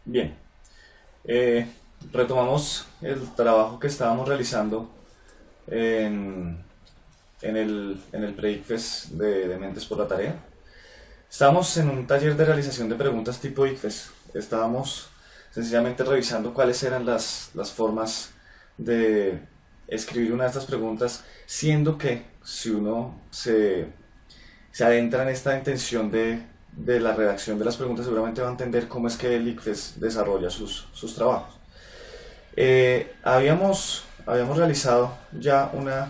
Bien, eh, retomamos el trabajo que estábamos realizando en, en el pre-ICFES de Mentes por la Tarea. Estábamos en un taller de realización de preguntas tipo ICFES. Estábamos sencillamente revisando cuáles eran las formas de escribir una de estas preguntas, siendo que si uno se adentra en esta intención de la redacción de las preguntas, seguramente va a entender cómo es que el ICFES desarrolla sus trabajos. Habíamos realizado ya una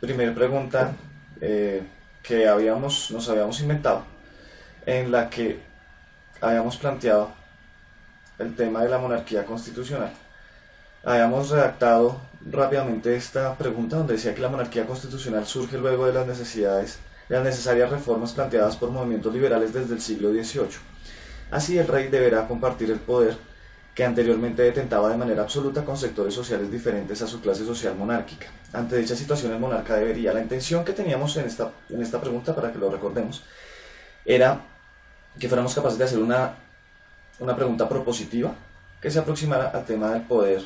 primera pregunta que nos habíamos inventado, en la que habíamos planteado el tema de la monarquía constitucional. Habíamos redactado rápidamente esta pregunta donde decía que la monarquía constitucional surge luego de las necesarias reformas planteadas por movimientos liberales desde el siglo XVIII. Así el rey deberá compartir el poder que anteriormente detentaba de manera absoluta con sectores sociales diferentes a su clase social monárquica. Ante dicha situación el monarca debería, la intención que teníamos en esta pregunta, para que lo recordemos, era que fuéramos capaces de hacer una pregunta propositiva que se aproximara al tema del poder,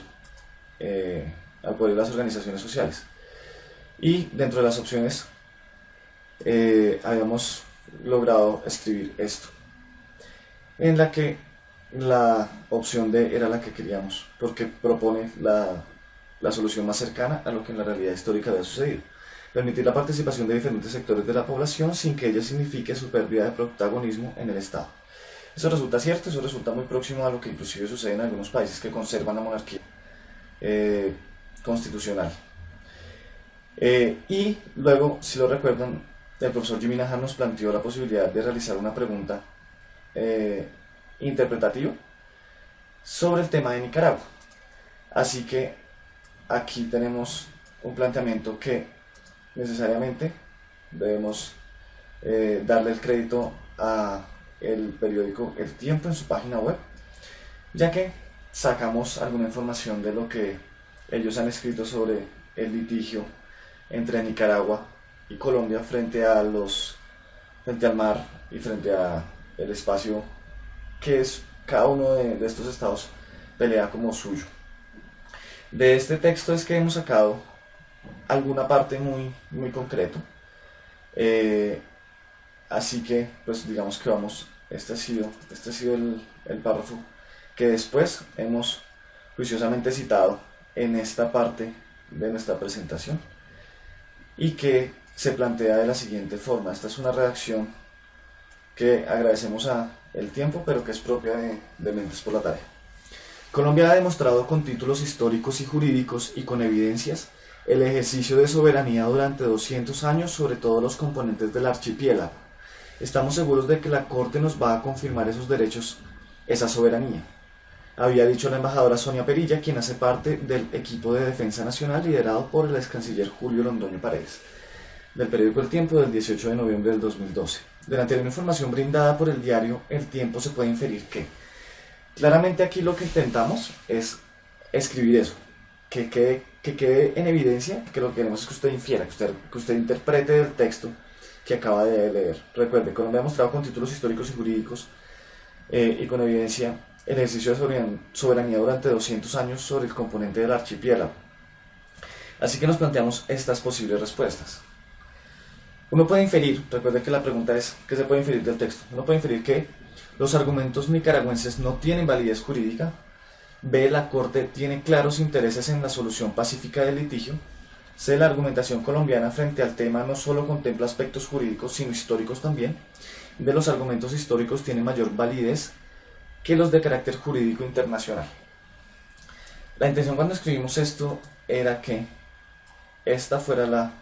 al poder de las organizaciones sociales. Y dentro de las opciones habíamos logrado escribir esto, en la que la opción D era la que queríamos, porque propone la solución más cercana a lo que en la realidad histórica había sucedido. Permitir la participación de diferentes sectores de la población sin que ello signifique su pérdida de protagonismo en el Estado. Eso resulta cierto, eso resulta muy próximo a lo que inclusive sucede en algunos países que conservan la monarquía constitucional. Y luego, si lo recuerdan, el profesor Jimmy Nahan nos planteó la posibilidad de realizar una pregunta interpretativa sobre el tema de Nicaragua. Así que aquí tenemos un planteamiento que necesariamente debemos darle el crédito a el periódico El Tiempo en su página web, ya que sacamos alguna información de lo que ellos han escrito sobre el litigio entre Nicaragua y Colombia frente al mar y frente a el espacio que es cada uno de estos estados pelea como suyo. De este texto es que hemos sacado alguna parte muy, muy concreto. Así que, pues digamos que vamos, este ha sido el párrafo que después hemos juiciosamente citado en esta parte de nuestra presentación y que se plantea de la siguiente forma. Esta es una redacción que agradecemos a El Tiempo, pero que es propia de Mentes por la Tarea. Colombia ha demostrado con títulos históricos y jurídicos y con evidencias el ejercicio de soberanía durante 200 años sobre todos los componentes del archipiélago. Estamos seguros de que la Corte nos va a confirmar esos derechos, esa soberanía. Había dicho la embajadora Sonia Perilla, quien hace parte del equipo de defensa nacional liderado por el ex canciller Julio Londoño Paredes, del periódico El Tiempo del 18 de noviembre del 2012. De la anterior información brindada por el diario El Tiempo se puede inferir que, claramente aquí lo que intentamos es escribir eso, que quede en evidencia, que lo que queremos es que usted infiera, que usted interprete el texto que acaba de leer. Recuerde, Colombia ha mostrado con títulos históricos y jurídicos y con evidencia el ejercicio de soberanía durante 200 años sobre el componente del archipiélago. Así que nos planteamos estas posibles respuestas. Uno puede inferir, recuerde que la pregunta es ¿qué se puede inferir del texto? Uno puede inferir que los argumentos nicaragüenses no tienen validez jurídica. B. La Corte tiene claros intereses en la solución pacífica del litigio. C. La argumentación colombiana frente al tema no solo contempla aspectos jurídicos, sino históricos también. D. Los argumentos históricos tienen mayor validez que los de carácter jurídico internacional. La intención cuando escribimos esto era que esta fuera la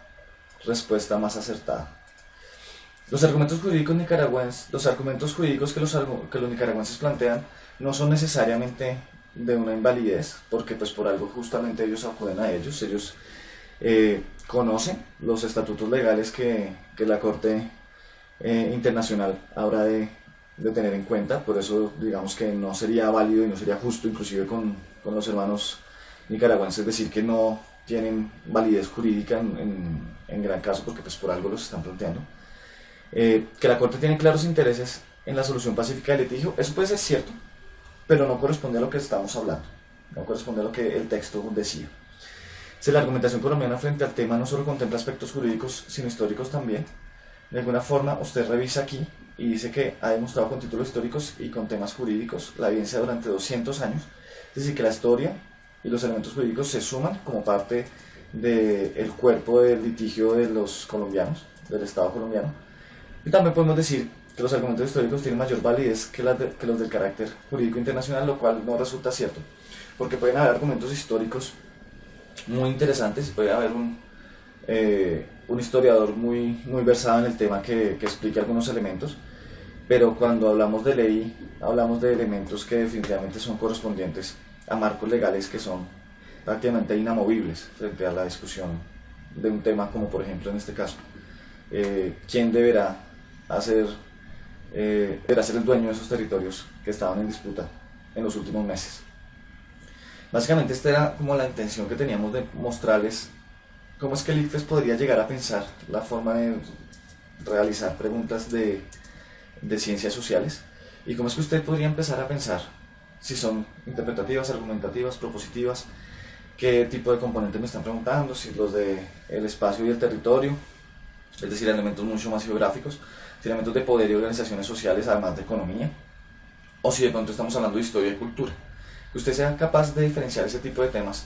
respuesta más acertada. Los argumentos jurídicos que los nicaragüenses plantean no son necesariamente de una invalidez, porque pues por algo justamente ellos acuden a ellos. Ellos conocen los estatutos legales que la Corte Internacional habrá de tener en cuenta. Por eso digamos que no sería válido y no sería justo inclusive con los hermanos nicaragüenses decir que no tienen validez jurídica en gran caso, porque pues por algo los están planteando. Que la Corte tiene claros intereses en la solución pacífica del litigio, eso puede ser cierto, pero no corresponde a lo que estamos hablando, no corresponde a lo que el texto decía. Si la argumentación colombiana frente al tema no solo contempla aspectos jurídicos, sino históricos también, de alguna forma usted revisa aquí y dice que ha demostrado con títulos históricos y con temas jurídicos la evidencia durante 200 años, es decir, que la historia y los elementos jurídicos se suman como parte del cuerpo del litigio de los colombianos, del Estado colombiano. Y también podemos decir que los argumentos históricos tienen mayor validez que los del carácter jurídico internacional, lo cual no resulta cierto, porque pueden haber argumentos históricos muy interesantes, puede haber un historiador muy versado en el tema que explique algunos elementos, pero cuando hablamos de ley, hablamos de elementos que definitivamente son correspondientes a marcos legales que son prácticamente inamovibles frente a la discusión de un tema como por ejemplo en este caso, quién deberá ser el dueño de esos territorios que estaban en disputa en los últimos meses. Básicamente esta era como la intención que teníamos de mostrarles cómo es que el ICFES podría llegar a pensar la forma de realizar preguntas de ciencias sociales y cómo es que usted podría empezar a pensar si son interpretativas, argumentativas, propositivas, qué tipo de componentes me están preguntando, si los del espacio y el territorio, es decir, elementos mucho más geográficos, si elementos de poder y organizaciones sociales además de economía, o si de pronto estamos hablando de historia y cultura. Que usted sea capaz de diferenciar ese tipo de temas